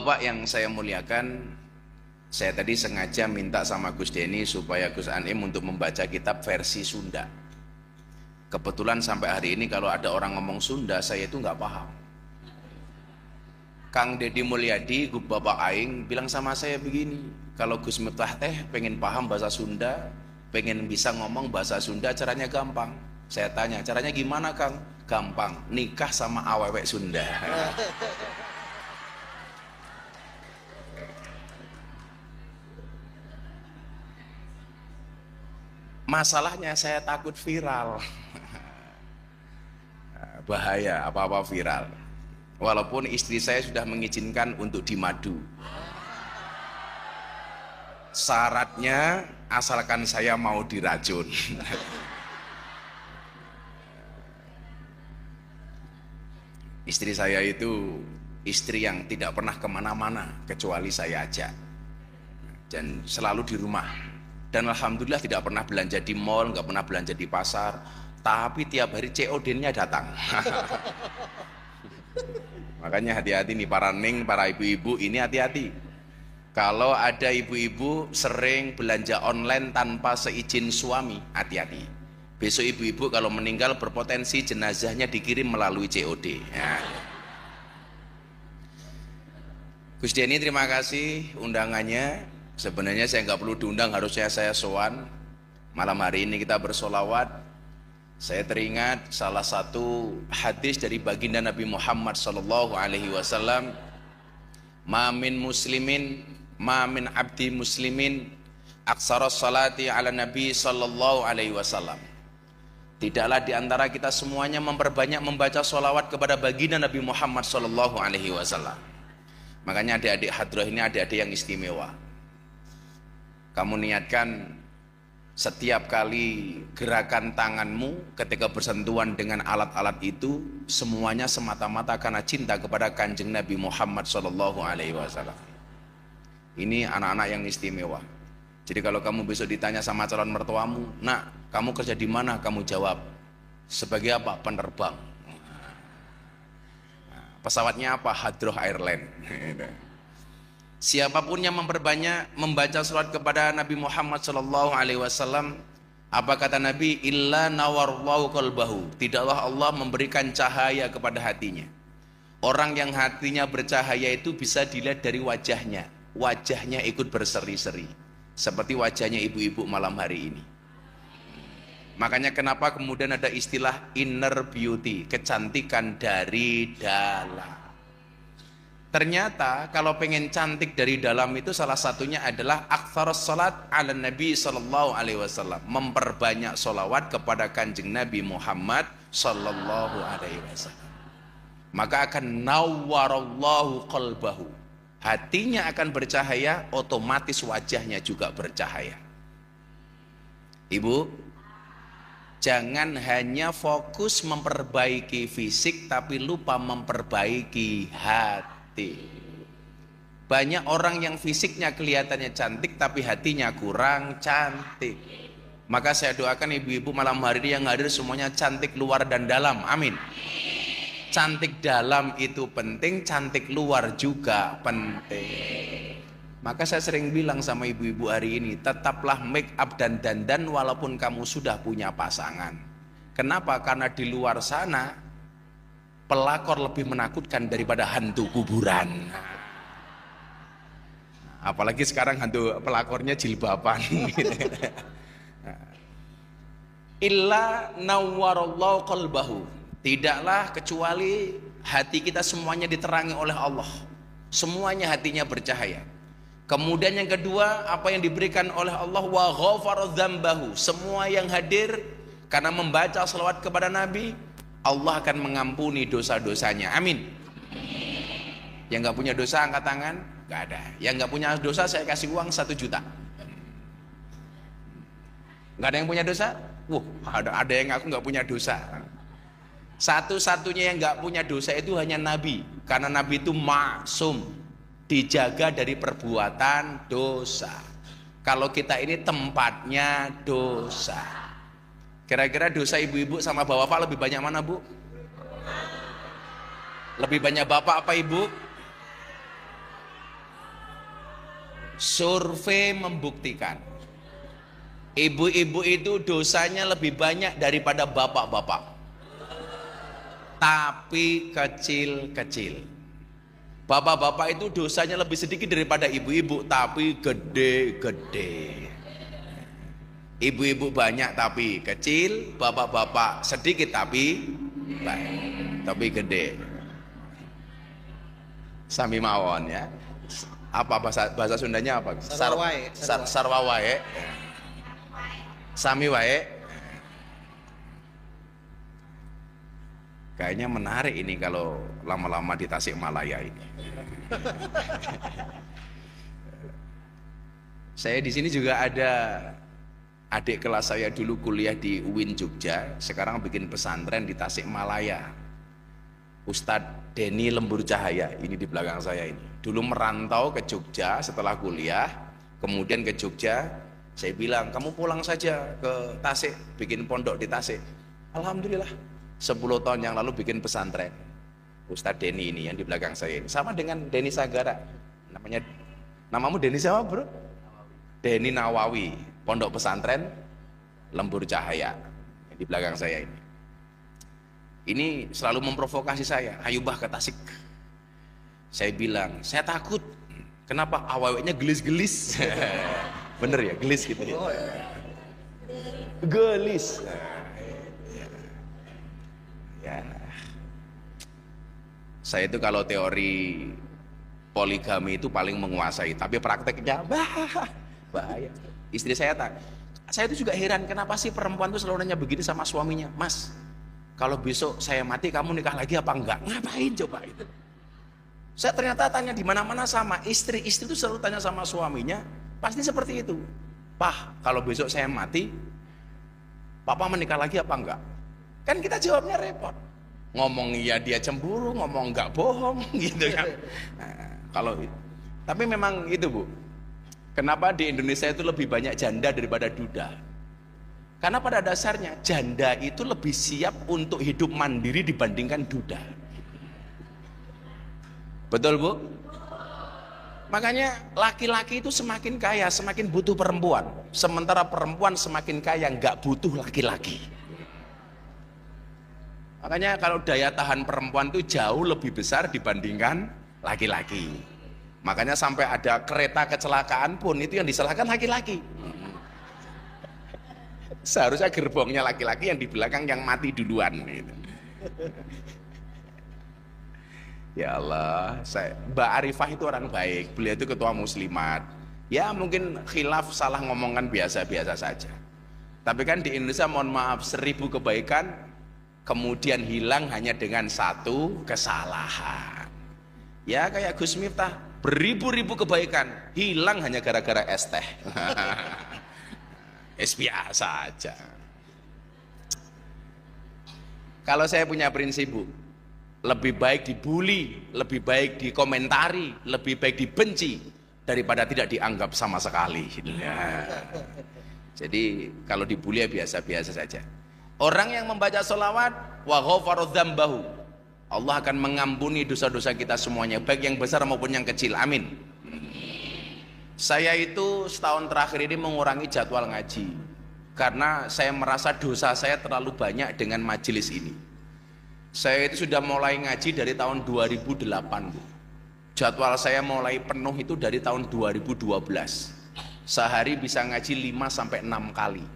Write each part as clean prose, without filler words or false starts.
Bapak-bapak yang saya muliakan, saya tadi sengaja minta sama Gus Deni supaya Gus Anim untuk membaca kitab versi Sunda. Kebetulan sampai hari ini kalau ada orang ngomong Sunda, saya itu nggak paham. Kang Deddy Mulyadi, Bapak Aing, bilang sama saya begini, kalau Gus Miftah teh pengen paham bahasa Sunda, pengen bisa ngomong bahasa Sunda, caranya gampang. Saya tanya, caranya gimana Kang? Gampang, nikah sama awewek Sunda. Masalahnya saya takut viral. Bahaya apa-apa viral. Walaupun istri saya sudah mengizinkan untuk dimadu. Syaratnya asalkan saya mau diracun. Istri saya itu istri yang tidak pernah kemana-mana kecuali saya ajak, dan selalu di rumah. Dan alhamdulillah tidak pernah belanja di mall, nggak pernah belanja di pasar, tapi tiap hari COD-nya datang. Makanya hati-hati nih para ning, para ibu-ibu ini hati-hati. Kalau ada ibu-ibu sering belanja online tanpa seizin suami, hati-hati. Besok ibu-ibu kalau meninggal berpotensi jenazahnya dikirim melalui COD. Ya. Gus Deni, terima kasih undangannya. Sebenarnya saya nggak perlu diundang, harusnya saya sowan. Malam hari ini kita bersolawat. Saya teringat salah satu hadis dari baginda Nabi Muhammad sallallahu alaihi wasallam, "Ma min muslimin, ma min abdi muslimin aksaras salati ala Nabi sallallahu alaihi wasallam." Tidaklah di antara kita semuanya memperbanyak membaca solawat kepada baginda Nabi Muhammad sallallahu alaihi wasallam. Makanya adik-adik hadrah ini adik-adik yang istimewa. Kamu niatkan setiap kali gerakan tanganmu ketika bersentuhan dengan alat-alat itu semuanya semata-mata karena cinta kepada Kanjeng Nabi Muhammad sallallahu alaihi wasallam. Ini anak-anak yang istimewa. Jadi kalau kamu besok ditanya sama calon mertuamu, "Nak, kamu kerja di mana?" Kamu jawab, "Sebagai apa? Penerbang." Pesawatnya apa? Hadroh Airline. Siapapun yang memperbanyak membaca salat kepada Nabi Muhammad sallallahu alaihi wasallam, apa kata Nabi? Illa nawarallahu qalbahu. Tidaklah Allah memberikan cahaya kepada hatinya. Orang yang hatinya bercahaya itu bisa dilihat dari wajahnya. Wajahnya ikut berseri-seri. Seperti wajahnya ibu-ibu malam hari ini. Makanya kenapa kemudian ada istilah inner beauty, kecantikan dari dalam. Ternyata kalau pengen cantik dari dalam itu salah satunya adalah aktsarus salat ala Nabi sallallahu alaihi wasallam, memperbanyak solawat kepada Kanjeng Nabi Muhammad sallallahu alaihi wasallam. Maka akan nawwarallahu qalbahu. Hatinya akan bercahaya, otomatis wajahnya juga bercahaya. Ibu, jangan hanya fokus memperbaiki fisik tapi lupa memperbaiki hati. Banyak orang yang fisiknya kelihatannya cantik tapi hatinya kurang cantik. Maka saya doakan ibu-ibu malam hari ini yang hadir semuanya cantik luar dan dalam, amin. Cantik dalam itu penting, cantik luar juga penting. Maka saya sering bilang sama ibu-ibu hari ini, tetaplah make up dan dandan walaupun kamu sudah punya pasangan. Kenapa? Karena di luar sana pelakor lebih menakutkan daripada hantu kuburan. Apalagi sekarang hantu pelakornya jilbaban. Illa nawwarallahu qalbahu. Tidaklah kecuali hati kita semuanya diterangi oleh Allah. Semuanya hatinya bercahaya. Kemudian yang kedua, apa yang diberikan oleh Allah, wa ghafara dzambahu. Semua yang hadir karena membaca selawat kepada Nabi, Allah akan mengampuni dosa-dosanya, amin. Yang nggak punya dosa angkat tangan, nggak ada. Yang nggak punya dosa saya kasih uang 1 juta. Nggak ada yang punya dosa? Ada yang ngaku nggak punya dosa. Satu-satunya yang nggak punya dosa itu hanya Nabi, karena Nabi itu maksum, dijaga dari perbuatan dosa. Kalau kita ini tempatnya dosa. Kira-kira dosa ibu-ibu sama bapak lebih banyak mana, Bu? Lebih banyak bapak apa ibu? Survei membuktikan ibu-ibu itu dosanya lebih banyak daripada bapak-bapak, tapi kecil-kecil. Bapak-bapak itu dosanya lebih sedikit daripada ibu-ibu, tapi gede-gede. Ibu-ibu banyak tapi kecil, bapak-bapak sedikit tapi baik, tapi gede. Sami mawon ya. Apa bahasa Sundanya apa? Sarwa wae. Sami wae. Kayaknya menarik ini kalau lama-lama di Tasikmalaya ini. Saya di sini juga ada adik kelas saya dulu kuliah di UIN Jogja, sekarang bikin pesantren di Tasikmalaya. Ustadz Denny Lembur Cahaya, ini di belakang saya ini. Dulu merantau ke Jogja setelah kuliah, kemudian ke Jogja, saya bilang, kamu pulang saja ke Tasik, bikin pondok di Tasik. Alhamdulillah, 10 tahun yang lalu bikin pesantren. Ustadz Denny ini yang di belakang saya ini. Sama dengan Denny Sagara. Namamu Denny siapa bro? Denny Nawawi, pondok pesantren Lembur Cahaya di belakang saya ini. Ini selalu memprovokasi saya, ayo bah ke Tasik. Saya bilang, saya takut. Kenapa? Awalnya gelis-gelis. Bener ya, gelis gitu ya. Gelis. Ya. Saya itu kalau teori poligami itu paling menguasai, tapi prakteknya bahaya. Istri saya itu juga heran, kenapa sih perempuan itu selalu nanya begini sama suaminya, Mas, kalau besok saya mati kamu nikah lagi apa enggak? Ngapain coba itu? Saya ternyata tanya di mana-mana sama istri itu selalu tanya sama suaminya, pasti seperti itu. Pak, kalau besok saya mati, Papa menikah lagi apa enggak? Kan kita jawabnya repot. Ngomong iya dia cemburu, ngomong enggak bohong gitu kan. Nah, tapi memang itu Bu. Kenapa di Indonesia itu lebih banyak janda daripada duda? Karena pada dasarnya janda itu lebih siap untuk hidup mandiri dibandingkan duda. Betul Bu? Makanya laki-laki itu semakin kaya semakin butuh perempuan, sementara perempuan semakin kaya nggak butuh laki-laki. Makanya kalau daya tahan perempuan itu jauh lebih besar dibandingkan laki-laki. Makanya sampai ada kereta kecelakaan pun itu yang disalahkan laki-laki. Seharusnya gerbongnya laki-laki, yang di belakang yang mati duluan gitu. Ya Allah, Mbak Arifah itu orang baik, beliau itu ketua muslimat. Ya mungkin khilaf salah ngomongan biasa-biasa saja. Tapi kan di Indonesia mohon maaf 1000 kebaikan kemudian hilang hanya dengan 1 kesalahan. Ya kayak Gus Miftah, beribu-ribu kebaikan hilang hanya gara-gara es teh. Es biasa aja. Kalau saya punya prinsip Bu, lebih baik dibully, lebih baik dikomentari, lebih baik dibenci daripada tidak dianggap sama sekali. Ya. Jadi kalau dibully ya biasa-biasa saja. Orang yang membaca sholawat wa ghafara dzambahu, Allah akan mengampuni dosa-dosa kita semuanya, baik yang besar maupun yang kecil. Amin. Saya itu setahun terakhir ini mengurangi jadwal ngaji karena saya merasa dosa saya terlalu banyak dengan majelis ini. Saya itu sudah mulai ngaji dari tahun 2008 Bu. Jadwal saya mulai penuh itu dari tahun 2012. Sehari bisa ngaji 5-6 kali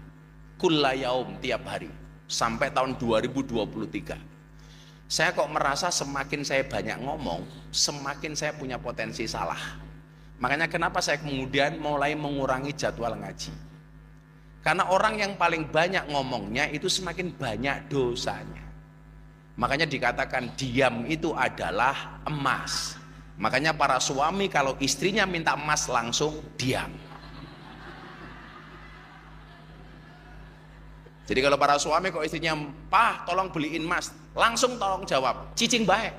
kulla yaum, tiap hari sampai tahun 2023. Saya kok merasa semakin saya banyak ngomong, semakin saya punya potensi salah. Makanya kenapa saya kemudian mulai mengurangi jadwal ngaji. Karena orang yang paling banyak ngomongnya itu semakin banyak dosanya. Makanya dikatakan diam itu adalah emas. Makanya para suami kalau istrinya minta emas langsung diam. Jadi kalau para suami kok istrinya, "Pak, tolong beliin emas," langsung tolong jawab, "Cicing baik."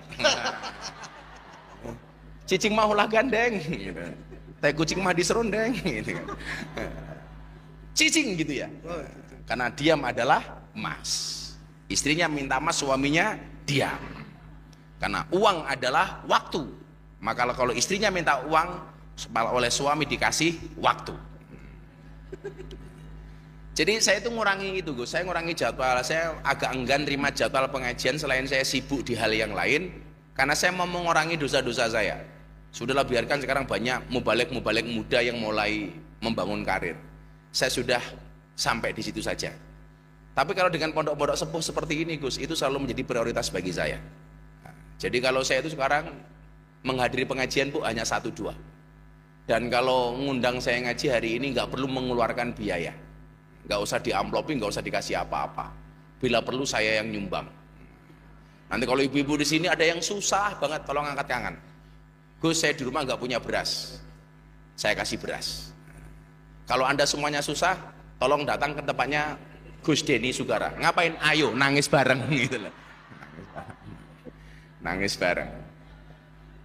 Cicing mah ulah gandeng gitu. Teh kucing mah diserundeng gitu kan. Cicing gitu ya. Karena diam adalah emas. Istrinya minta emas, suaminya diam. Karena uang adalah waktu. Maka kalau istrinya minta uang, oleh suami dikasih waktu. Jadi saya itu ngurangi itu Gus, saya ngurangi jadwal, saya agak enggan terima jadwal pengajian selain saya sibuk di hal yang lain, karena saya mau mengurangi dosa-dosa saya. Sudahlah, biarkan sekarang banyak mubalek-mubalek muda yang mulai membangun karir. Saya sudah sampai di situ saja. Tapi kalau dengan pondok-pondok sepuh seperti ini Gus, itu selalu menjadi prioritas bagi saya. Jadi kalau saya itu sekarang menghadiri pengajian Bu hanya 1-2. Dan kalau ngundang saya ngaji hari ini nggak perlu mengeluarkan biaya. Nggak usah diamplopi, nggak usah dikasih apa-apa. Bila perlu saya yang nyumbang. Nanti kalau ibu-ibu di sini ada yang susah banget, tolong angkat tangan. Gus, saya di rumah nggak punya beras, saya kasih beras. Kalau anda semuanya susah, tolong datang ke tempatnya Gus Denny Sugara. Ngapain? Ayo nangis bareng gitu loh. Nangis bareng.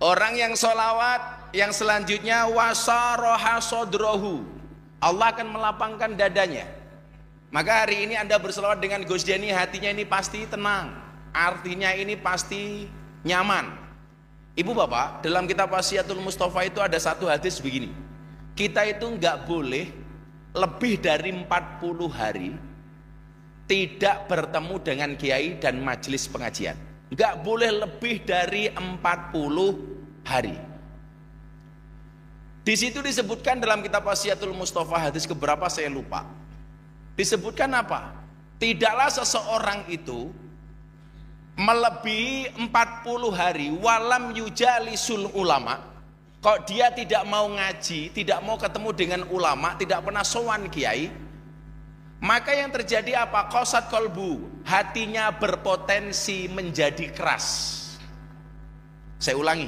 Orang yang sholawat, yang selanjutnya wasaroha sodrohu, Allah akan melapangkan dadanya. Maka hari ini anda berselawat dengan Gus Denny, hatinya ini pasti tenang, artinya ini pasti nyaman. Ibu bapak, dalam kitab Wasiatul Mustafa itu ada satu hadis begini, kita itu nggak boleh lebih dari 40 hari tidak bertemu dengan kiai dan majelis pengajian. Nggak boleh lebih dari 40 hari. Di situ disebutkan dalam kitab Wasiatul Mustafa, hadis keberapa saya lupa. Disebutkan apa? Tidaklah seseorang itu melebihi 40 hari walam yujalisul ulama. Kok dia tidak mau ngaji, tidak mau ketemu dengan ulama, tidak pernah sowan kiai, maka yang terjadi apa? Qasat qalbu, hatinya berpotensi menjadi keras. Saya ulangi,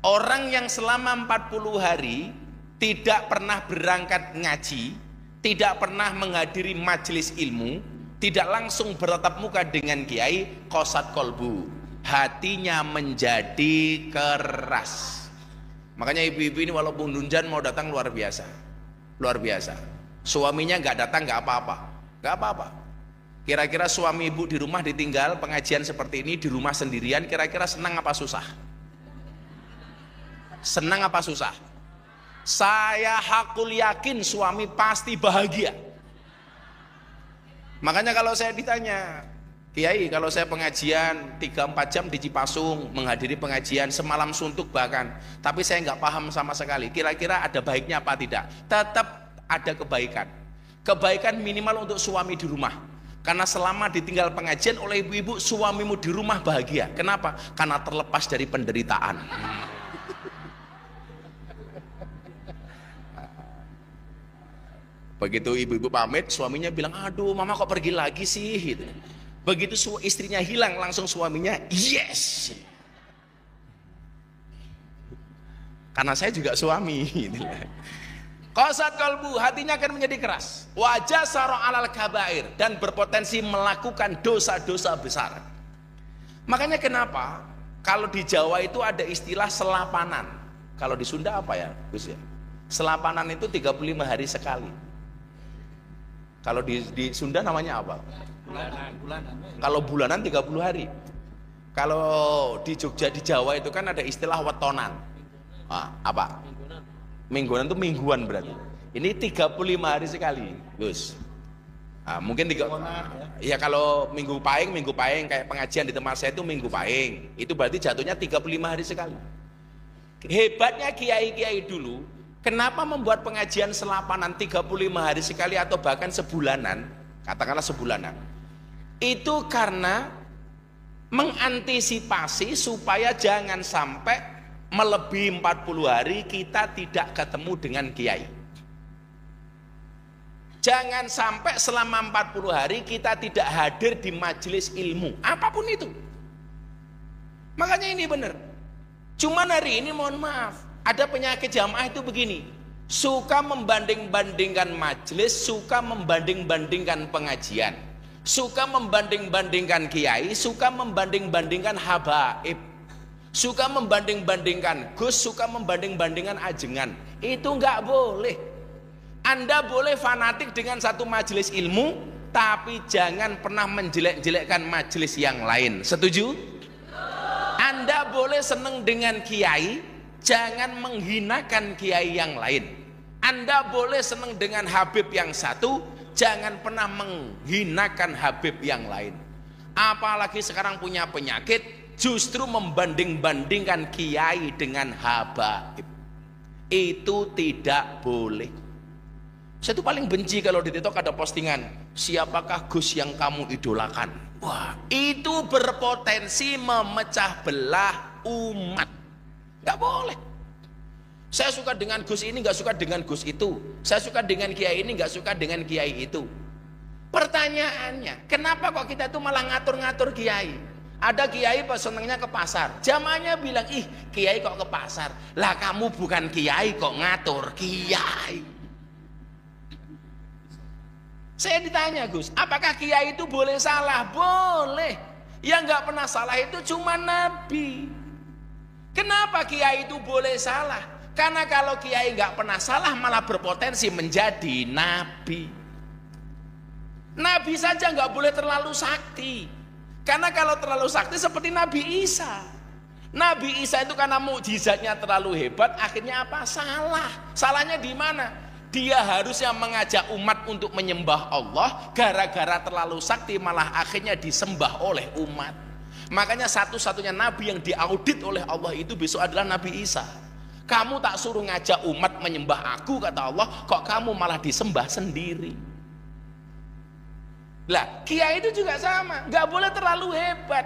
orang yang selama 40 hari tidak pernah berangkat ngaji, tidak pernah menghadiri majelis ilmu, tidak langsung bertatap muka dengan kiai, qasat qalbu, hatinya menjadi keras. Makanya ibu-ibu ini walaupun dunjan mau datang luar biasa, luar biasa. Suaminya nggak datang nggak apa-apa, nggak apa-apa. Kira-kira suami ibu di rumah ditinggal pengajian seperti ini di rumah sendirian, kira-kira senang apa susah? Senang apa susah? Saya hakul yakin suami pasti bahagia. Makanya kalau saya ditanya, Kiai, kalau saya pengajian 3-4 jam di Cipasung, menghadiri pengajian semalam suntuk bahkan, tapi saya nggak paham sama sekali, kira-kira ada baiknya apa tidak? Tetap ada kebaikan. Kebaikan minimal untuk suami di rumah. Karena selama ditinggal pengajian oleh ibu-ibu, suamimu di rumah bahagia. Kenapa? Karena terlepas dari penderitaan. Begitu ibu-ibu pamit, suaminya bilang, aduh mama kok pergi lagi sih gitu. Begitu istrinya hilang, langsung suaminya yes, karena saya juga suami gitu. Qasat qalbu, hatinya akan menjadi keras. Wajah saro alal kabair, dan berpotensi melakukan dosa-dosa besar. Makanya kenapa kalau di Jawa itu ada istilah selapanan. Kalau di Sunda apa ya Gus ya? Selapanan itu 35 hari sekali. Kalau di Sunda namanya apa? Bulanan. Kalau bulanan 30 hari. Kalau di Jogja, di Jawa itu kan ada istilah wetonan. Apa? Mingguan itu mingguan berarti. Ini 35 hari sekali, Gus. Mungkin ya kalau minggu paing kayak pengajian di tempat saya itu minggu paing. Itu berarti jatuhnya 35 hari sekali. Hebatnya kiai-kiai dulu, kenapa membuat pengajian selapanan 35 hari sekali atau bahkan sebulanan, katakanlah sebulanan. Itu karena mengantisipasi supaya jangan sampai melebihi 40 hari kita tidak ketemu dengan kiai. Jangan sampai selama 40 hari kita tidak hadir di majelis ilmu, apapun itu. Makanya ini benar. Cuman hari ini mohon maaf, ada penyakit jamaah itu begini, suka membanding-bandingkan majelis, suka membanding-bandingkan pengajian, suka membanding-bandingkan kiai, suka membanding-bandingkan habaib, suka membanding-bandingkan gus, suka membanding-bandingkan ajengan. Itu nggak boleh. Anda boleh fanatik dengan satu majelis ilmu, tapi jangan pernah menjelek-jelekkan majelis yang lain. Setuju? Anda boleh seneng dengan kiai, jangan menghinakan kiai yang lain. Anda boleh senang dengan Habib yang satu, jangan pernah menghinakan Habib yang lain. Apalagi sekarang punya penyakit, justru membanding-bandingkan kiai dengan habaib. Itu tidak boleh. Saya tuh paling benci kalau di TikTok ada postingan, siapakah Gus yang kamu idolakan? Wah, itu berpotensi memecah belah umat. Gak boleh. Saya suka dengan Gus ini, gak suka dengan Gus itu. Saya suka dengan kiai ini, gak suka dengan kiai itu. Pertanyaannya, kenapa kok kita itu malah ngatur-ngatur kiai? Ada kiai pas senengnya ke pasar, jamaahnya bilang, ih kiai kok ke pasar? Lah kamu bukan kiai kok ngatur kiai. Saya ditanya, Gus, apakah kiai itu boleh salah? Boleh. Yang nggak pernah salah itu cuma Nabi. Kenapa kiai itu boleh salah? Karena kalau kiai nggak pernah salah malah berpotensi menjadi nabi. Nabi saja nggak boleh terlalu sakti. Karena kalau terlalu sakti seperti Nabi Isa. Nabi Isa itu karena mukjizatnya terlalu hebat, akhirnya apa? Salah. Salahnya di mana? Dia harusnya mengajak umat untuk menyembah Allah, gara-gara terlalu sakti malah akhirnya disembah oleh umat. Makanya satu-satunya nabi yang diaudit oleh Allah itu besok adalah Nabi Isa. Kamu tak suruh ngajak umat menyembah aku, kata Allah, kok kamu malah disembah sendiri. Lah, kiai itu juga sama, gak boleh terlalu hebat.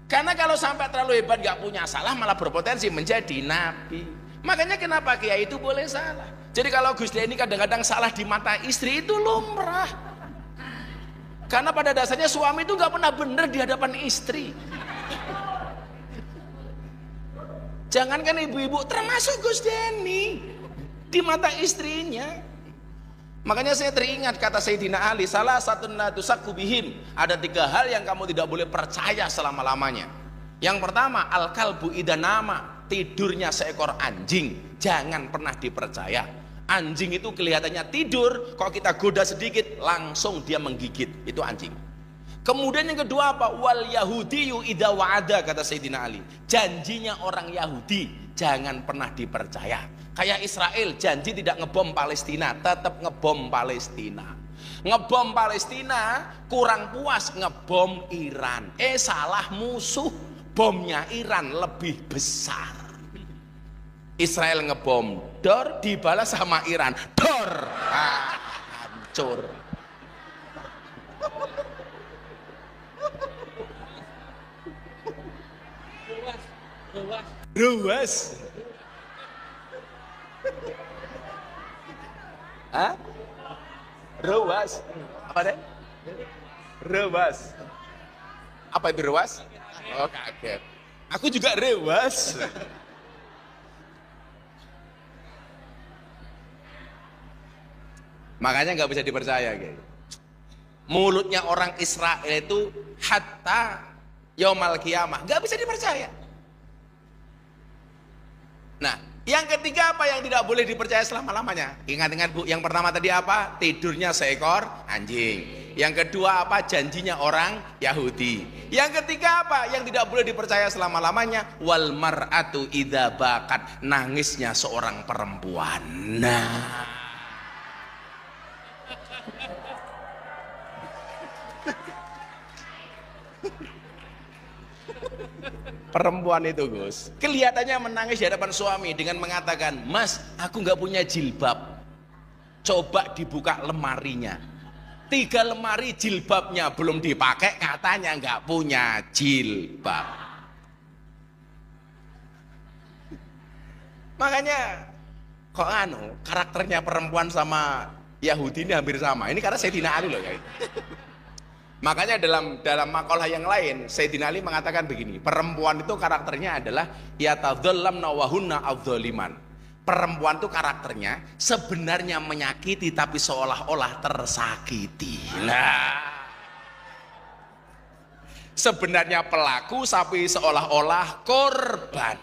Karena kalau sampai terlalu hebat gak punya salah malah berpotensi menjadi nabi. Makanya kenapa kiai itu boleh salah. Jadi kalau Gus ini kadang-kadang salah di mata istri itu lumrah. Karena pada dasarnya suami itu nggak pernah benar di hadapan istri. Jangankan ibu-ibu, termasuk Gus Deni di mata istrinya. Makanya saya teringat kata Sayyidina Ali, salah satu natusaku bihim, ada 3 hal yang kamu tidak boleh percaya selama-lamanya. Yang pertama, al-kalbu idanama, tidurnya seekor anjing, jangan pernah dipercaya. Anjing itu kelihatannya tidur, kalau kita goda sedikit langsung dia menggigit, itu anjing. Kemudian yang kedua apa? Wal yahudiyu idza wa'ada, kata Sayyidina Ali, janjinya orang Yahudi jangan pernah dipercaya. Kayak Israel janji tidak ngebom Palestina, tetap ngebom Palestina. Ngebom Palestina kurang puas ngebom Iran. Salah musuh, bomnya Iran lebih besar. Israel ngebom dor, dibalas sama Iran dor, hancur. Ruas. Hah? Ruas. Apa deh? Ruas. Apa itu ruas? Oh, kaget. Aku juga ruas. Makanya nggak bisa dipercaya, guys. Mulutnya orang Israel itu hatta yaumal qiyamah, nggak bisa dipercaya. Nah, yang ketiga apa yang tidak boleh dipercaya selama-lamanya? Ingat-ingat Bu, yang pertama tadi apa? Tidurnya seekor anjing. Yang kedua apa? Janjinya orang Yahudi. Yang ketiga apa? Yang tidak boleh dipercaya selama-lamanya? Wal mar'atu idza bakat, nangisnya seorang perempuan. Nah, perempuan itu, Gus, kelihatannya menangis di hadapan suami dengan mengatakan, Mas, aku nggak punya jilbab. Coba dibuka lemarinya. 3 lemari jilbabnya belum dipakai, katanya nggak punya jilbab. Makanya kok karakternya perempuan sama Yahudi ini hampir sama. Ini karena Sayyidina Ali loh ya. Makanya dalam makalah yang lain Sayyidina Ali mengatakan begini, perempuan itu karakternya adalah yatadhallamna wa hunna adzaliman. Perempuan itu karakternya sebenarnya menyakiti tapi seolah-olah tersakiti. Nah, sebenarnya pelaku tapi seolah-olah korban.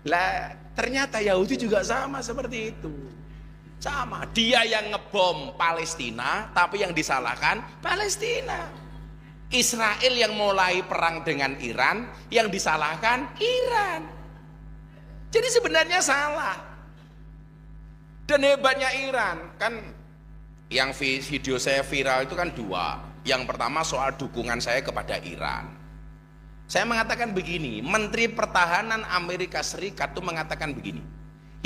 Lah, ternyata Yahudi juga sama seperti itu. Sama, dia yang ngebom Palestina tapi yang disalahkan Palestina. Israel yang mulai perang dengan Iran, yang disalahkan Iran. Jadi sebenarnya salah. Dan hebatnya Iran, kan yang video saya viral itu kan dua. Yang pertama soal dukungan saya kepada Iran. Saya mengatakan begini, Menteri Pertahanan Amerika Serikat itu mengatakan begini,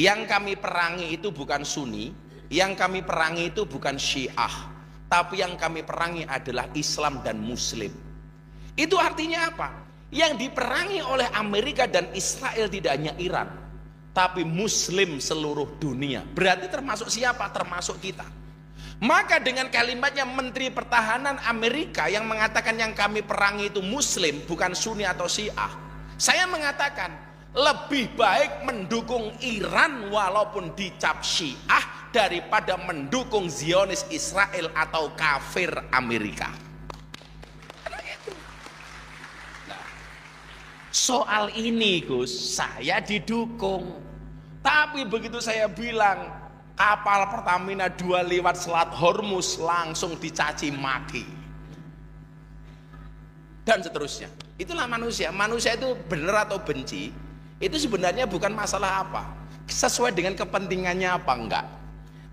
yang kami perangi itu bukan Sunni, yang kami perangi itu bukan Syiah, tapi yang kami perangi adalah Islam dan Muslim. Itu artinya apa? Yang diperangi oleh Amerika dan Israel tidak hanya Iran, tapi Muslim seluruh dunia. Berarti termasuk siapa? Termasuk kita. Maka dengan kalimatnya Menteri Pertahanan Amerika yang mengatakan yang kami perangi itu Muslim, bukan Sunni atau Syiah, saya mengatakan lebih baik mendukung Iran walaupun dicap Syiah daripada mendukung Zionis Israel atau kafir Amerika. Nah, soal ini Gus, saya didukung. Tapi begitu saya bilang kapal Pertamina 2 lewat Selat Hormuz, langsung dicaci maki dan seterusnya. Itulah manusia. Manusia itu benar atau benci itu sebenarnya bukan masalah apa, sesuai dengan kepentingannya apa enggak.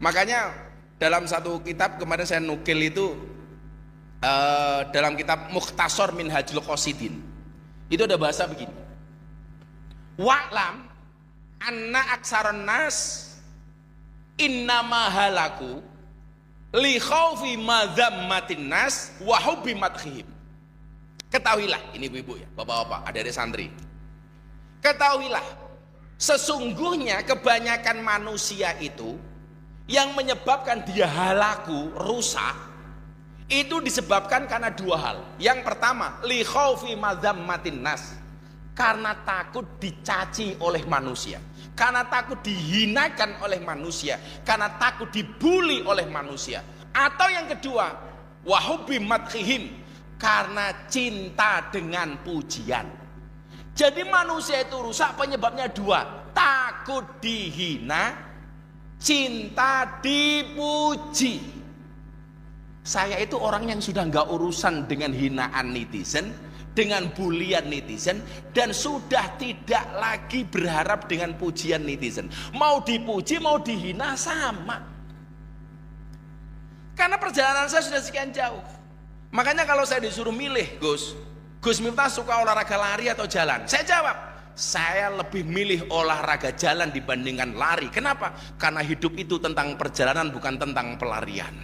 Makanya dalam satu kitab kemarin saya nukil itu dalam kitab Mukhtasar Minhajul Qasidin, itu ada bahasa begini, wa'lam anna aksaron nas innama halaku li khaufi madzammatin nas wa hubbi madkhihim. Ketahuilah, ini ibu-ibu ya, bapak-bapak, adik-adik santri, ketahuilah sesungguhnya kebanyakan manusia itu yang menyebabkan dia halaku, rusak, itu disebabkan karena dua hal. Yang pertama, li khaufi madzammatin nas, karena takut dicaci oleh manusia, karena takut dihinakan oleh manusia, karena takut dibully oleh manusia. Atau yang kedua, wahubbi madkhihim, karena cinta dengan pujian. Jadi manusia itu rusak penyebabnya dua, takut dihina, cinta dipuji. Saya itu orang yang sudah nggak urusan dengan hinaan netizen, dengan bulian netizen, dan sudah tidak lagi berharap dengan pujian netizen. Mau dipuji mau dihina sama, karena perjalanan saya sudah sekian jauh. Makanya kalau saya disuruh milih, Gus Miftah suka olahraga lari atau jalan, saya jawab, saya lebih milih olahraga jalan dibandingkan lari. Kenapa? Karena hidup itu tentang perjalanan, bukan tentang pelarian.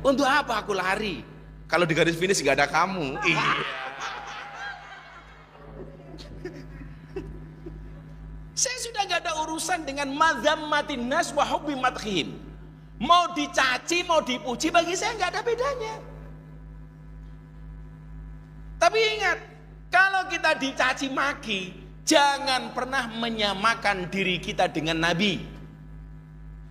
Untuk apa aku lari kalau di garis finish gak ada kamu? Iya. Saya sudah gak ada urusan dengan madzammatin nas wa hubbi madkhihim. Mau dicaci mau dipuji bagi saya gak ada bedanya. Tapi ingat, kalau kita dicaci maki, jangan pernah menyamakan diri kita dengan Nabi.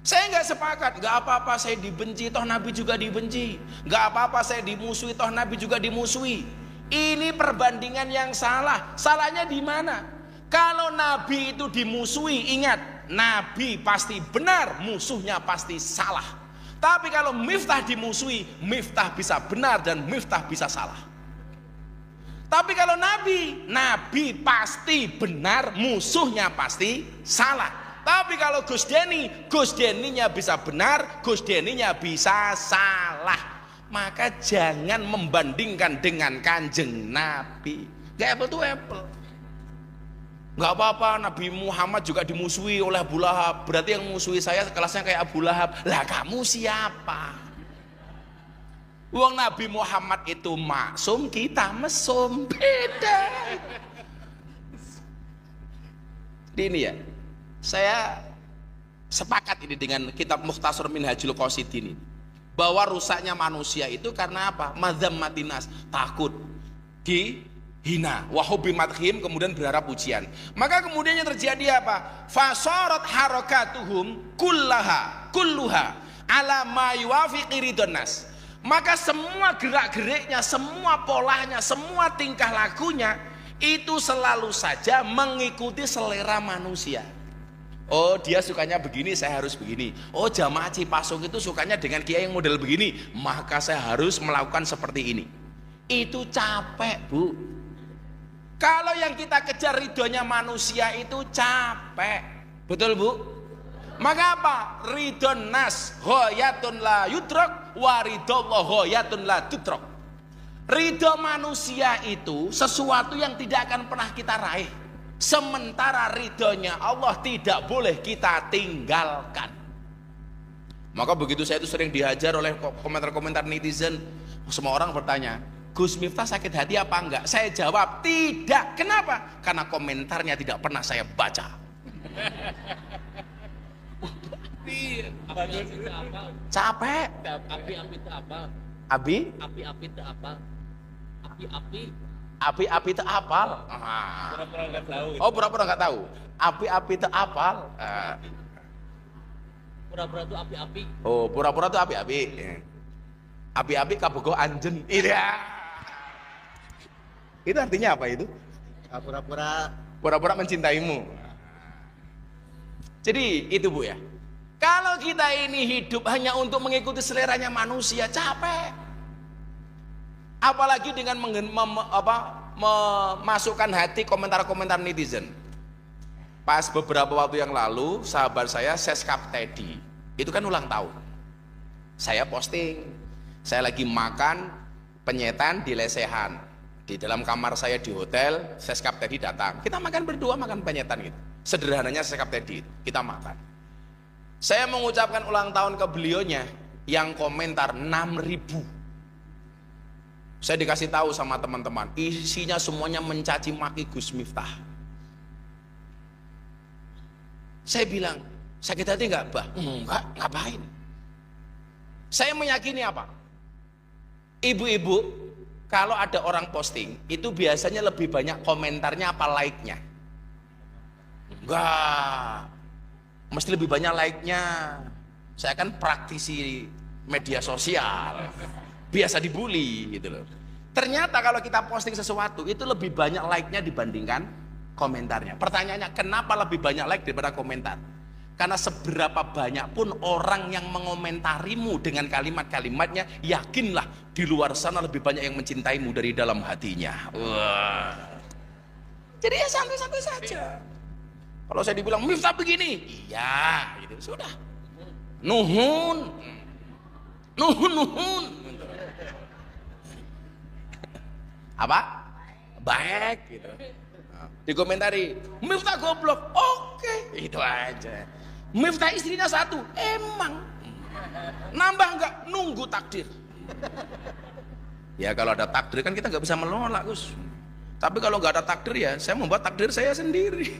Saya nggak sepakat, nggak apa-apa saya dibenci, toh Nabi juga dibenci. Nggak apa-apa saya dimusuhi, toh Nabi juga dimusuhi. Ini perbandingan yang salah. Salahnya di mana? Kalau Nabi itu dimusuhi, ingat, Nabi pasti benar, musuhnya pasti salah. Tapi kalau Miftah dimusuhi, Miftah bisa benar dan Miftah bisa salah. Tapi kalau Nabi pasti benar, musuhnya pasti salah. Tapi kalau Gus Deninya bisa benar, Gus Deninya bisa salah. Maka jangan membandingkan dengan Kanjeng Nabi. Gak apple to apple. Gak apa-apa, Nabi Muhammad juga dimusuhi oleh Abu Lahab. Berarti yang musuhi saya kelasnya kayak Abu Lahab. Lah kamu siapa? Uang Nabi Muhammad itu maksum, kita mesum, beda. Ini ya, saya sepakat ini dengan kitab Mukhtasar Minhajul Qasidin ini, bahwa rusaknya manusia itu karena apa? Madzammatin nas, takut dihina, wa hubbi madkhihim, kemudian berharap pujian. Maka kemudian yang terjadi apa? Fasarat harakatuhum kulluha ala ma yuwafiqi ridwan nas. Maka semua gerak-geriknya, semua polanya, semua tingkah lakunya itu selalu saja mengikuti selera manusia. Oh dia sukanya begini, saya harus begini. Oh jamaah Cipasung itu sukanya dengan kiai yang model begini, maka saya harus melakukan seperti ini. Itu capek bu. Kalau yang kita kejar ridhonya manusia itu capek. Betul bu? Maka apa? Ridhon nas ghayatun la yudrak, wa ridhollah ghayatun la tudrak. Ridho manusia itu sesuatu yang tidak akan pernah kita raih. Sementara ridhonya Allah tidak boleh kita tinggalkan. Maka begitu saya itu sering dihajar oleh komentar-komentar netizen. Semua orang bertanya, Gus Miftah sakit hati apa enggak? Saya jawab tidak. Kenapa? Karena komentarnya tidak pernah saya baca. Capek. Api-api itu apa? Abi? Api-api itu apa? Api-api. Api-api itu apal. Pura-pura nggak tahu. Oh pura-pura nggak tahu. Api-api itu apal. Pura-pura itu api-api. Oh pura-pura itu api-api. Api-api kabogo anjen. Iya. Itu artinya apa itu? Pura-pura. Pura-pura mencintaimu. Jadi itu bu ya. Kalau kita ini hidup hanya untuk mengikuti seleranya manusia, capek. Apalagi dengan memasukkan hati komentar-komentar netizen. Pas beberapa waktu yang lalu, sahabat saya Seskap Teddy, itu kan ulang tahun. Saya posting, saya lagi makan penyetan di lesehan. Di dalam kamar saya di hotel, Seskap Teddy datang. Kita makan berdua, makan penyetan gitu. Sederhananya Seskap Teddy, kita makan. Saya mengucapkan ulang tahun ke beliaunya, yang komentar 6.000. Saya dikasih tahu sama teman-teman, isinya semuanya mencaci maki Gus Miftah. Saya bilang, sakit hati enggak, Bah? Enggak, ngapain? Saya meyakini apa? Ibu-ibu, kalau ada orang posting, itu biasanya lebih banyak komentarnya apa like-nya? Enggak. Mesti lebih banyak like-nya. Saya kan praktisi media sosial, biasa dibully gitu loh. Ternyata kalau kita posting sesuatu itu lebih banyak like-nya dibandingkan komentarnya. Pertanyaannya, kenapa lebih banyak like daripada komentar? Karena seberapa banyak pun orang yang mengomentarimu dengan kalimat-kalimatnya, yakinlah di luar sana lebih banyak yang mencintaimu dari dalam hatinya. Wah. Jadi ya santai-santai saja. Kalau saya dibilang Miftah begini, iya, gitu sudah. Nuhun, nuhun. Apa? Baik, gitu. Dikomentari, Miftah goblok, oke, itu aja. Miftah istrinya satu, emang. Nambah enggak? Nunggu takdir. Ya kalau ada takdir kan kita nggak bisa menolak, Gus. Tapi kalau nggak ada takdir ya, saya membuat takdir saya sendiri.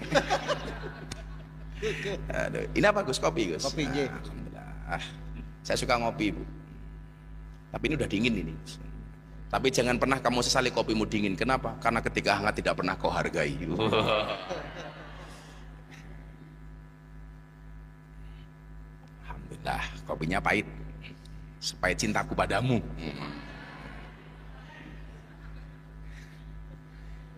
Aduh, ini apa Gus? Kopi Gus? Kopi, J. Alhamdulillah. Saya suka ngopi Bu. Tapi ini udah dingin ini. Tapi jangan pernah kamu sesali kopimu dingin. Kenapa? Karena ketika hangat tidak pernah kau hargai. Alhamdulillah, kopinya pahit. Supaya cintaku padamu.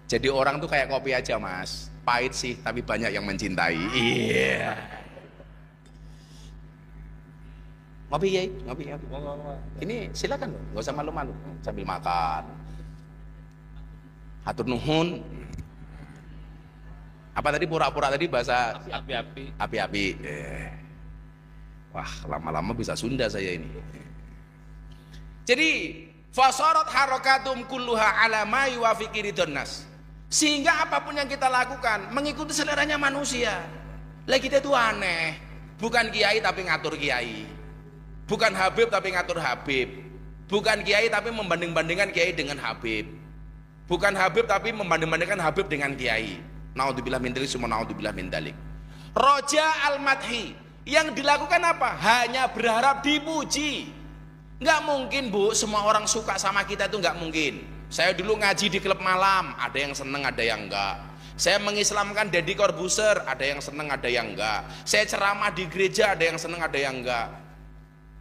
Jadi orang tuh kayak kopi aja mas, pahit sih tapi banyak yang mencintai. Iya. Ngopi ya, ngopi. Ini silakan loh, nggak usah malu-malu sambil makan. Hatur nuhun. Apa tadi pura-pura tadi bahasa Api-api. api-api. Wah lama-lama bisa Sunda saya ini. Jadi fasarat harakatum kulluha ala ma yuwafiqi ridhon nas. Sehingga apapun yang kita lakukan mengikuti seleranya manusia. Lah kita itu aneh. Bukan kiai tapi ngatur kiai. Bukan Habib tapi ngatur Habib. Bukan kiai tapi membanding-bandingkan kiai dengan Habib. Bukan Habib tapi membanding-bandingkan Habib dengan kiai. Naudzubillah min dzalik, summa naudzubillah min dzalik. Roja al-madhi, yang dilakukan apa? Hanya berharap dipuji. Nggak mungkin Bu, semua orang suka sama kita itu nggak mungkin. Saya dulu ngaji di klub malam, ada yang seneng, ada yang enggak. Saya mengislamkan Deddy Corbuzier, ada yang seneng, ada yang enggak. Saya ceramah di gereja, ada yang seneng, ada yang enggak.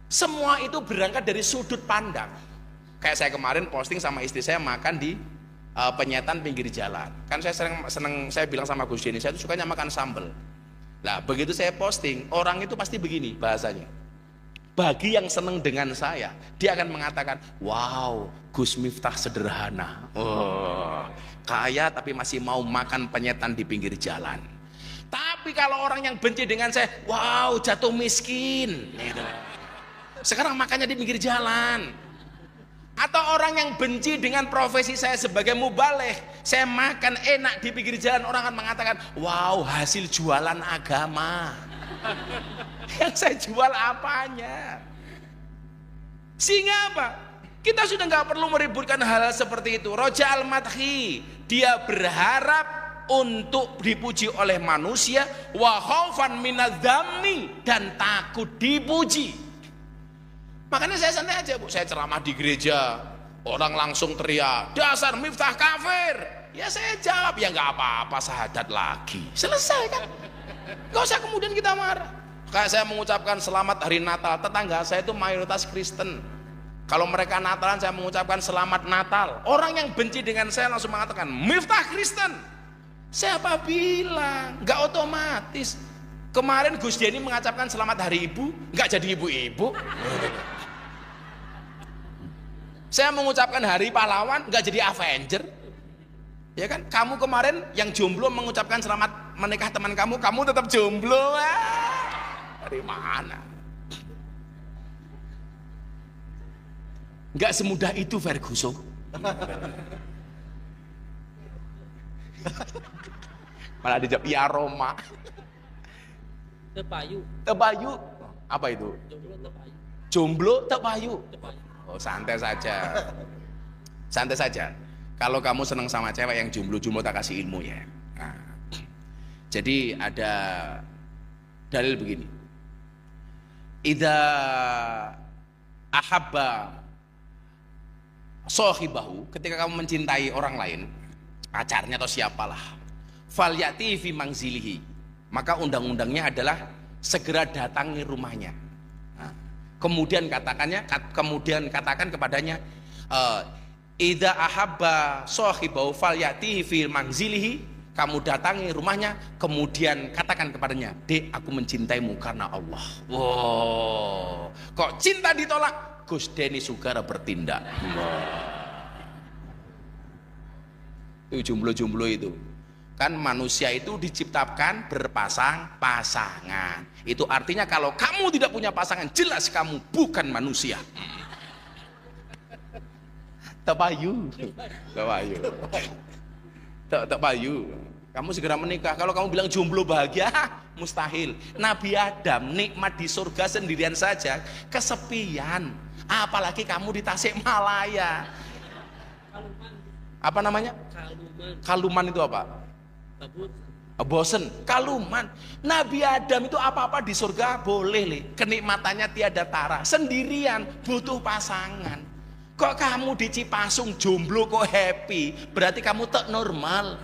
Semua itu berangkat dari sudut pandang. Kayak saya kemarin posting sama istri saya makan di penyetan pinggir jalan. Kan saya seneng, saya bilang sama Gus Denny, saya itu sukanya makan sambal. Nah, begitu saya posting, orang itu pasti begini bahasanya. Bagi yang seneng dengan saya, dia akan mengatakan, wow, Gus Miftah sederhana. Oh, kaya tapi masih mau makan penyetan di pinggir jalan. Tapi kalau orang yang benci dengan saya, wow, jatuh miskin. Gitu. Sekarang makannya di pinggir jalan. Atau orang yang benci dengan profesi saya sebagai mubaleh, saya makan enak di pinggir jalan, orang akan mengatakan, wow, hasil jualan agama. Yang saya jual apanya? Sehingga apa? Kita sudah nggak perlu meributkan hal-hal seperti itu. Roja al-madhi, dia berharap untuk dipuji oleh manusia, wa khaufan minadz-dzammi, dan takut dipuji. Makanya saya santai aja, Bu. Saya ceramah di gereja, orang langsung teriak, dasar Miftah kafir. Ya saya jawab, ya nggak apa-apa, syahadat lagi. Selesai kan? Gak usah kemudian kita marah. Kayak saya mengucapkan selamat hari Natal, tetangga saya itu mayoritas Kristen. Kalau mereka Natalan, saya mengucapkan selamat Natal. Orang yang benci dengan saya langsung mengatakan, Miftah Kristen. Siapa bilang? Gak otomatis. Kemarin Gus Denny mengucapkan selamat hari ibu, nggak jadi ibu-ibu. Saya mengucapkan hari pahlawan, nggak jadi Avenger. Ya kan? Kamu kemarin yang jomblo mengucapkan selamat menikah teman kamu tetap jomblo. Dari mana? Nggak semudah itu, Ferguson. Malah dijawab ya Roma. Tepayu. Tepayu. Apa itu? Jomblo tepayu. Jomblo tepayu. Tepayu. Oh, santai saja. Santai saja. Kalau kamu senang sama cewek yang jomblo-jomblo, tak kasih ilmu ya. Nah, jadi ada dalil begini. Idza ahabba sahibahu, ketika kamu mencintai orang lain, pacarnya atau siapalah, falyati fi mangzilihi, maka undang-undangnya adalah segera datangi rumahnya. Nah, kemudian katakan kepadanya, idza ahabba sahibahu falyati fi mangzilihi, kamu datangi rumahnya, kemudian katakan kepadanya, dek, aku mencintaimu karena Allah. Wow, kok cinta ditolak? Gus Denny Sugara bertindak. Itu jomblo-jomblo itu. Kan manusia itu diciptakan berpasang-pasangan. Itu artinya kalau kamu tidak punya pasangan, jelas kamu bukan manusia. Tepayu. Tepayu. Tepayu. Kamu segera menikah. Kalau kamu bilang jomblo bahagia, mustahil. Nabi Adam nikmat di surga sendirian saja, kesepian. Apalagi kamu di Tasikmalaya. Kaluman. Apa namanya? Kaluman. Kaluman itu apa? Kabut. Bosen. Kaluman. Nabi Adam itu apa-apa di surga boleh, kenikmatannya tiada tara. Sendirian, butuh pasangan. Kok kamu di Cipasung jomblo kok happy? Berarti kamu tak normal.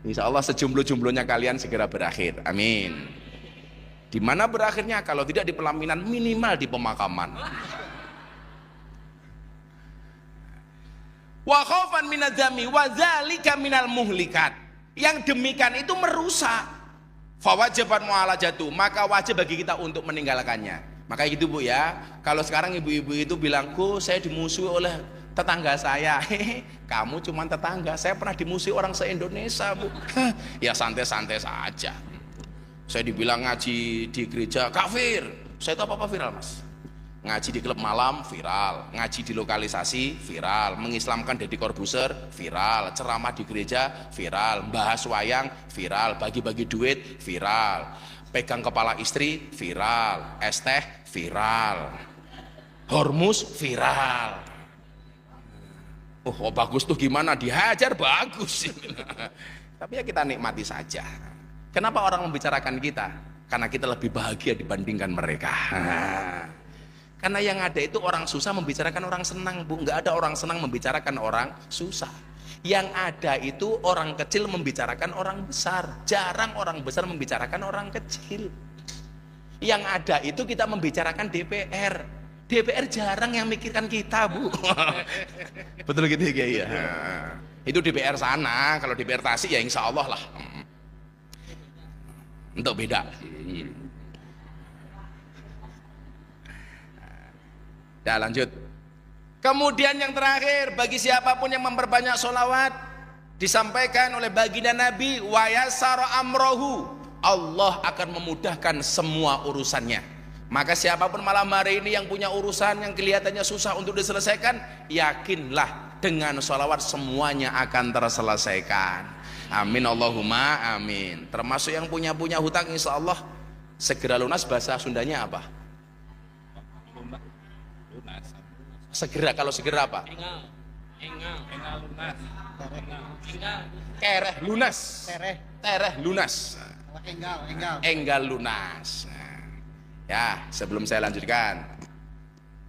Insya Allah sejomblo-jomblonya kalian segera berakhir. Amin. Di mana berakhirnya? Kalau tidak di pelaminan, minimal di pemakaman. Wa khaufan minadz-dzammi wa dzalika minal muhlikat. Yang demikian itu merusak. Fawajibat mu'alajatu, maka wajib bagi kita untuk meninggalkannya. Maka gitu Bu ya. Kalau sekarang ibu-ibu itu bilangku, saya dimusuhi oleh tetangga saya. Kamu cuma tetangga, saya pernah dimusuhi orang se-Indonesia, Bu. Ya santai-santai saja. Saya dibilang ngaji di gereja kafir. Saya itu apa-apa viral, Mas. Ngaji di klub malam viral, ngaji di lokalisasi viral, mengislamkan Deddy Corbuzier viral, ceramah di gereja viral, bahas wayang viral, bagi-bagi duit viral, pegang kepala istri viral, es teh viral, hormus viral. Oh bagus tuh, gimana dihajar bagus. Tapi ya kita nikmati saja. Kenapa orang membicarakan kita? Karena kita lebih bahagia dibandingkan mereka. Karena yang ada itu orang susah membicarakan orang senang, Bu. Nggak ada orang senang membicarakan orang susah. Yang ada itu orang kecil membicarakan orang besar. Jarang orang besar membicarakan orang kecil. Yang ada itu kita membicarakan DPR. DPR jarang yang mikirkan kita, Bu. Betul gitu ya. Itu DPR sana, kalau DPR Tasik ya insya Allah lah. Untuk beda. Nah, lanjut. Kemudian yang terakhir, bagi siapapun yang memperbanyak sholawat, disampaikan oleh baginda Nabi, wa yassara amrohu, Allah akan memudahkan semua urusannya. Maka siapapun malam hari ini yang punya urusan yang kelihatannya susah untuk diselesaikan, yakinlah dengan sholawat semuanya akan terselesaikan. Amin Allahumma amin. Termasuk yang punya hutang, insya Allah segera lunas. Bahasa Sundanya apa? Lunas. Segera, kalau segera apa? Engal lunas. Kereh lunas. Tereh lunas. Enggal lunas. Nah, ya, sebelum saya lanjutkan,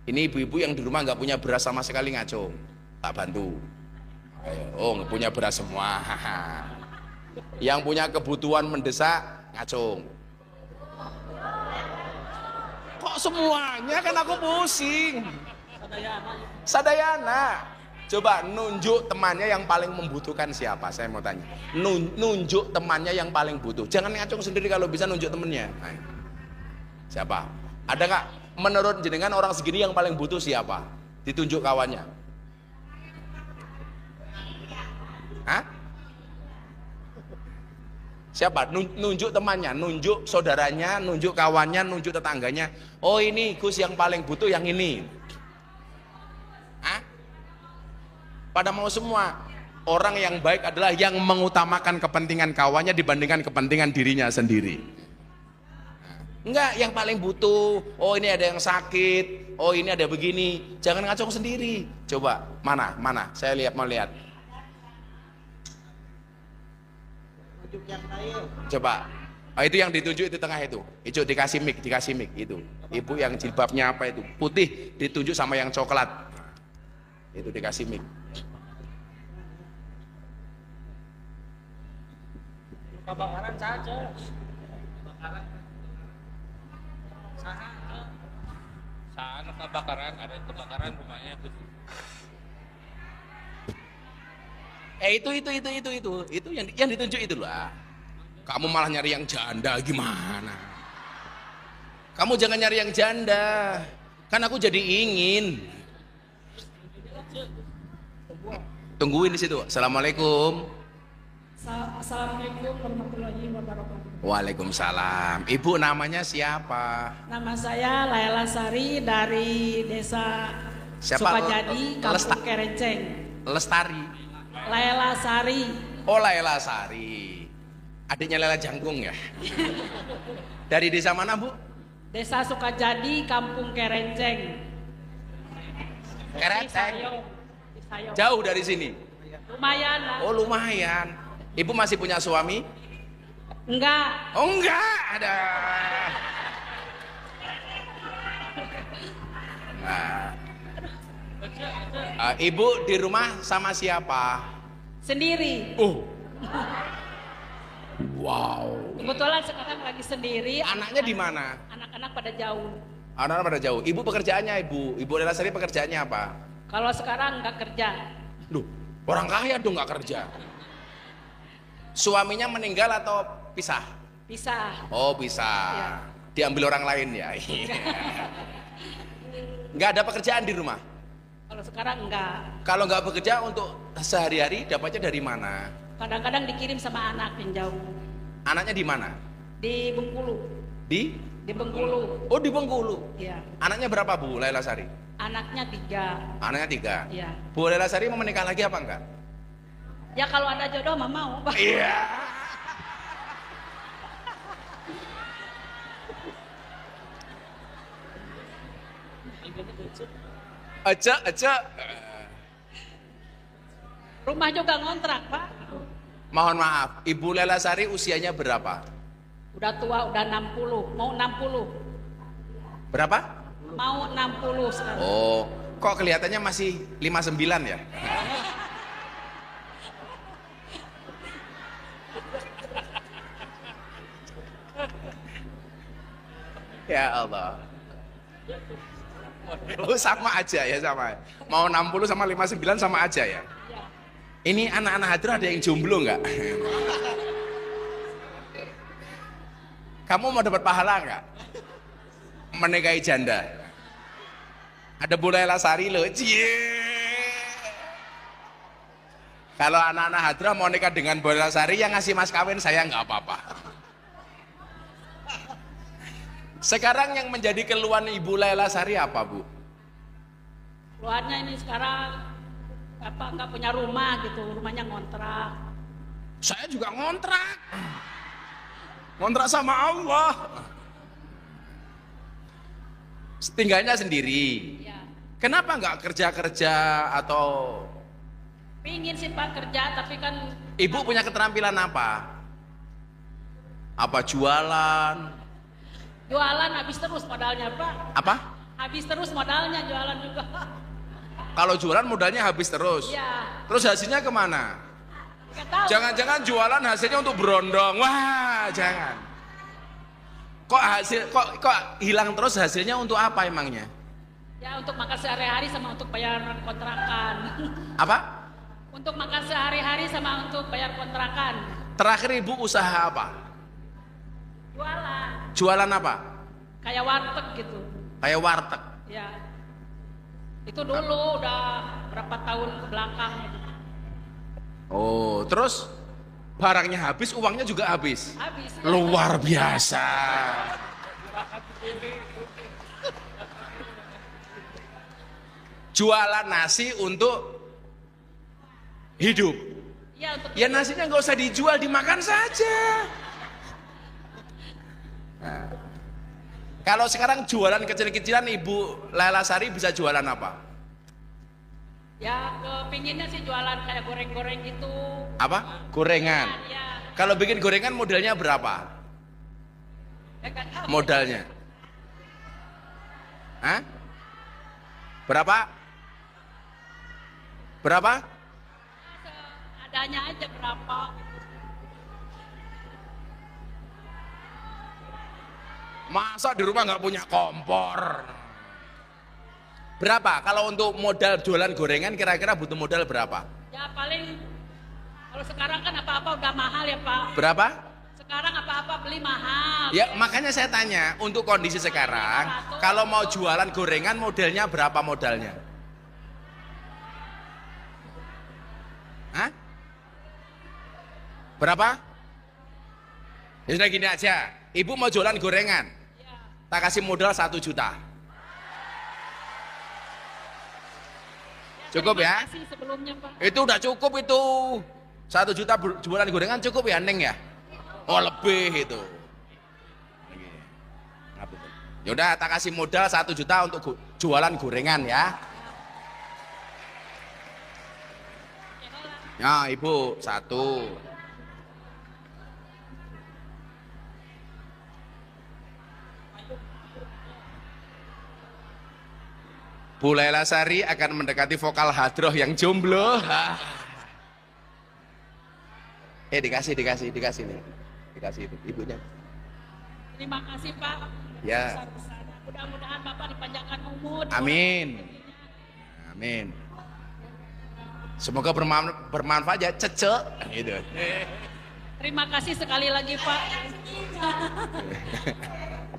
ini ibu-ibu yang di rumah nggak punya beras sama sekali ngacung, tak bantu. Ayo, oh nggak punya beras semua. Yang punya kebutuhan mendesak ngacung. Kok semuanya, kan aku pusing. Sadayana. Coba nunjuk temannya yang paling membutuhkan siapa? Saya mau tanya. Nunjuk temannya yang paling butuh. Jangan ngacung sendiri, kalau bisa nunjuk temennya. Nah, siapa? Ada nggak menurut jenengan orang segini yang paling butuh siapa? Ditunjuk kawannya. Hah? Siapa? Nunjuk temannya, nunjuk saudaranya, nunjuk kawannya, nunjuk tetangganya. Oh ini Gus yang paling butuh yang ini. Hah? Pada mau semua. Orang yang baik adalah yang mengutamakan kepentingan kawannya dibandingkan kepentingan dirinya sendiri. Enggak, yang paling butuh. Oh ini ada yang sakit. Oh ini ada begini. Jangan ngacung sendiri. Coba, mana? Saya mau lihat. Coba. Oh, itu yang ditunjuk itu tengah itu. Itu dikasih mic itu. Ibu yang jilbabnya apa itu? Putih ditunjuk sama yang coklat. Itu dikasih mic. Kebakaran saja. Sana kebakaran, ada kebakaran rumahnya. Itu yang ditunjuk itu lah. Kamu malah nyari yang janda gimana? Kamu jangan nyari yang janda. Kan aku jadi ingin. Tungguin di situ. Assalamualaikum. Assalamualaikum warahmatullahi wabarakatuh. Waalaikumsalam. Ibu namanya siapa? Nama saya Laila Sari dari Desa Siapa? Sukajadi, Kampung Kerenceng. Lestari. Laila Sari. Oh, Laila Sari. Adiknya Lela Jangkung ya? Dari desa mana, Bu? Desa Sukajadi, Kampung Kerenceng. Kerenceng. Sayong. Jauh dari sini. Lumayan lah. Oh, lumayan. Ibu masih punya suami? Enggak. Oh, enggak ada. Nah, ibu di rumah sama siapa? Sendiri. Oh, wow. Kebetulan sekarang lagi sendiri. Anaknya di mana? Anak-anak pada jauh. Anak-anak pada jauh. Ibu pekerjaannya Ibu Lela Sari pekerjaannya apa? Kalau sekarang enggak kerja. Duh, orang kaya dong nggak kerja. Suaminya meninggal atau pisah? Pisah. Oh, pisah. Ya. Diambil orang lain ya. Nggak ada pekerjaan di rumah. Kalau sekarang enggak. Kalau nggak bekerja untuk sehari-hari dapatnya dari mana? Kadang-kadang dikirim sama anak yang jauh. Anaknya di mana? Di Bengkulu. Di? Di Bengkulu. Oh, di Bengkulu. Iya. Anaknya berapa, Bu Laila Sari? Anaknya 3. Anaknya 3. Iya. Bu Laila Sari mau menikah lagi apa enggak? Ya kalau ada jodoh mah mau. Iya. Aja. Rumah juga ngontrak, Pak. Mohon maaf, Ibu Lela Sari usianya berapa? Udah tua, udah 60. Mau 60. Berapa? Mau 60 sekarang. Oh, kok kelihatannya masih 59 ya? Ya Allah. Oh, sama aja ya, sama. Mau 60 sama 59 sama aja ya. Ya. Ini anak-anak hadir ada yang jomblo nggak? Kamu mau dapat pahala nggak? Menikahi janda. Ada Bu Laila Sari loh. Cie. Kalau anak-anak hadrah mau nikah dengan Bu Laila Sari, yang ngasih mas kawin saya nggak apa-apa. Sekarang yang menjadi keluhan Ibu Laila Sari apa, Bu? Keluarnya ini sekarang nggak punya rumah gitu, rumahnya ngontrak. Saya juga ngontrak. Ngontrak sama Allah. Tinggalnya sendiri. Ya. Kenapa nggak kerja-kerja atau Pingin sih Pak kerja, tapi kan Ibu punya keterampilan apa? Apa jualan? jualan habis terus modalnya Pak. Apa? Habis terus modalnya jualan juga. Kalau jualan modalnya habis terus. Iya. Terus hasilnya kemana? Nggak tahu. Jangan-jangan jualan hasilnya untuk berondong. Wah, jangan. Kok hilang terus hasilnya untuk apa emangnya? Ya untuk makan sehari-hari sama untuk bayar kontrakan. Apa? Untuk makan sehari-hari sama untuk bayar kontrakan. Terakhir Ibu usaha apa? Jualan. Jualan apa? Kayak warteg gitu. Kayak warteg. Ya. Itu dulu udah berapa tahun ke belakang. Oh, terus barangnya habis, uangnya juga habis. Habis. Luar biasa. Jualan nasi untuk hidup. Ya untuk Ya nasinya nggak usah dijual, dimakan saja. Nah, kalau sekarang jualan kecil-kecilan Ibu Laila Sari bisa jualan apa? ya kepinginnya sih jualan kayak goreng-goreng gitu. Apa? Gorengan. Ya. Kalau bikin gorengan modelnya berapa? Ya nggak tahu. Modalnya? Hah? Berapa? Berapa? Adanya aja berapa. Masa di rumah nggak punya kompor? Berapa? Kalau untuk modal jualan gorengan kira-kira butuh modal berapa? Ya paling kalau sekarang kan apa-apa udah mahal ya Pak. Berapa? Sekarang apa-apa beli mahal. Ya makanya saya tanya, untuk kondisi sekarang kalau mau jualan gorengan modelnya berapa modalnya? Hah? Berapa? Ya sudah gini aja, Ibu mau jualan gorengan, Ya. tak kasih modal 1 juta. Cukup Terima ya? kasih sebelumnya Pak. Itu udah cukup itu. 1 juta jualan gorengan cukup ya Neng ya? Oh lebih itu. Yaudah tak kasih modal 1 juta untuk jualan gorengan ya. Ya Ibu 1. Bu Laila Sari akan mendekati vokal hadroh yang jomblo. Dikasih nih. Dikasih ibunya. Terima kasih Pak. Ya. Besar-besar. Mudah-mudahan Bapak dipanjangkan umur. Amin. Amin. Semoga bermanfaat ya, cece. Gitu. Terima kasih sekali lagi Pak.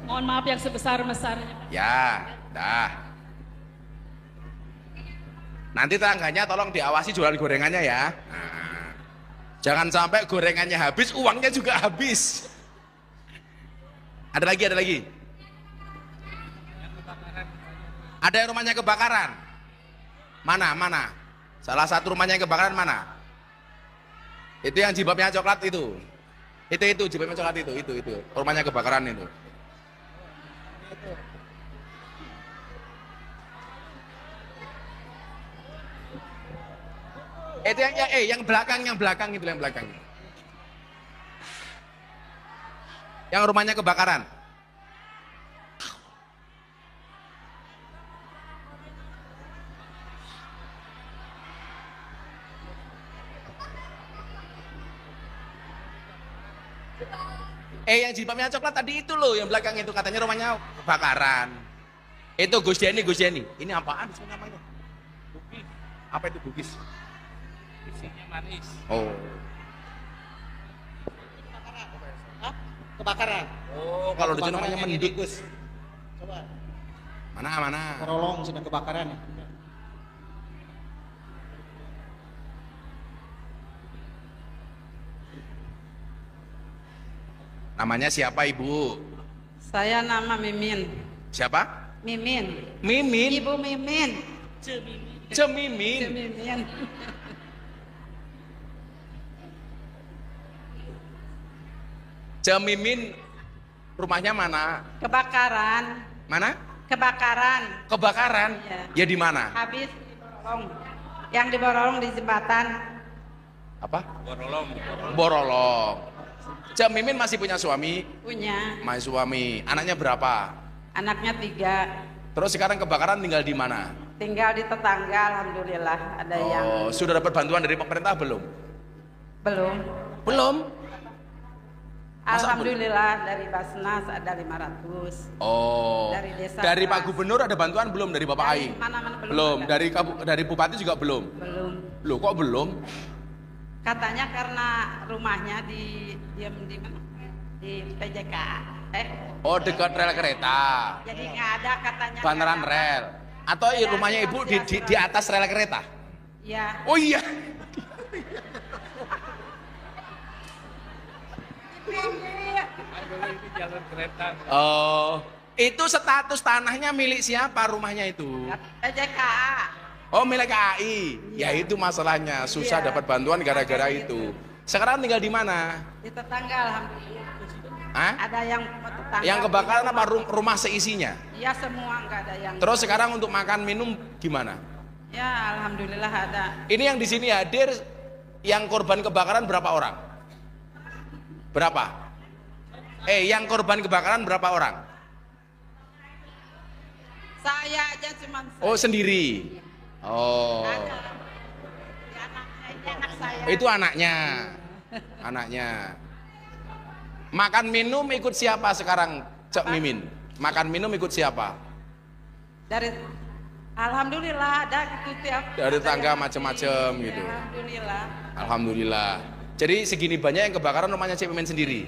Mohon maaf yang sebesar-besarnya. Ya, dah. Nanti tetangganya tolong diawasi jualan gorengannya ya. Nah, jangan sampai gorengannya habis, uangnya juga habis. Ada lagi. Ada yang rumahnya kebakaran. Mana? Salah satu rumahnya yang kebakaran mana? Itu yang jilbabnya coklat itu. Itu jilbabnya coklat itu. Rumahnya kebakaran itu. Itu yang belakang itu yang belakang. Yang rumahnya kebakaran. Yang jilbabnya coklat tadi itu loh, yang belakang itu katanya rumahnya kebakaran. Itu Gus Denny, Gus Denny. Ini apaan sih namanya? Bugis. Apa itu bugis? Isinya manis. Oh. Hah? Kebakaran. Oh, kalau di sini Kebakaran namanya yang mendut. ini, Gus. Coba. Mana? Korolong sudah kebakaran ya. Namanya siapa Ibu? Saya nama Mimin. Siapa? Mimin. Mimin. Ibu Mimin. Cemimin. Mimin. Cemimin rumahnya mana? Kebakaran. Mana? Kebakaran. Kebakaran. Iya. Ya di mana? Habis diborong. Yang diborong di jembatan. Apa? Borolong. Borolong. Cemimin masih punya suami? Punya. Masih suami. Anaknya berapa? Anaknya 3. Terus sekarang kebakaran tinggal di mana? Tinggal di tetangga, alhamdulillah. Ada yang Oh, sudah dapat bantuan dari pemerintah belum? belum. Belum. Masa Alhamdulillah dari Basnas ada 500. Oh. Dari desa Dari Pak Keras. Gubernur ada bantuan belum dari Bapak Dari Aing? mana-mana belum Belum. ada. Dari Bupati juga belum. Belum. Loh, kok belum? Katanya karena rumahnya di mana? Di PJK. Oh, dekat rel kereta. Jadi nggak ada katanya. Bantaran nggak ada. rel. Atau Ya, rumahnya Ibu di atas rel kereta? Iya. Oh iya. Aduh, ini jalan kereta. Oh, itu status tanahnya milik siapa rumahnya itu? PJK. Oh, milik KAI. Ya itu masalahnya, susah Iya. dapat bantuan gara-gara Makanya itu. Sekarang tinggal di mana? Di tetangga alhamdulillah. Hah? Ada yang tetangga. Yang kebakaran apa rumah seisinya? Iya semua nggak ada yang. Terus sekarang untuk makan minum gimana? Ya alhamdulillah ada. Ini yang di sini hadir yang korban kebakaran berapa orang? Berapa? Yang korban kebakaran berapa orang? Saya aja cuman. Oh, sendiri. Oh. Ada. Ini anaknya, ini anak saya. Itu anaknya. Anaknya. Makan minum ikut siapa sekarang, Cek Mimin? Makan minum ikut siapa? Dari alhamdulillah ada gitu tiap. Dari ada tangga yang macam-macam mati. gitu. Ya, alhamdulillah. Alhamdulillah. Jadi segini banyak yang kebakaran rumahnya Cek Mimin sendiri.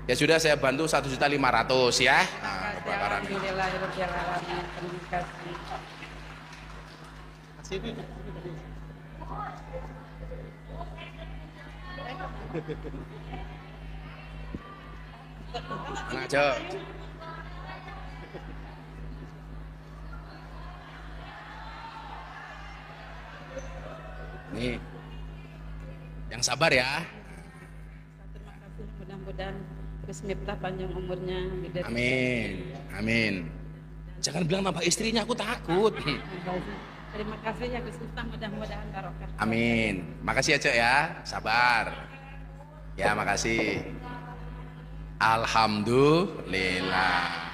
Ya sudah, saya bantu 1.500.000 ya. Nah, kebakaran. Alhamdulillah rabbil alamin. Terima kasih. Sini. Anak Cek. Nih. Yang sabar ya. Terima kasih. Mudah-mudahan Gus Miftah panjang umurnya. Amin. Amin. Jangan bilang nama istrinya, aku takut. Terima kasih ya Gus Miftah, mudah-mudahan barokah. Amin. Makasih ya Cek ya. Sabar. Ya, makasih. Alhamdulillah.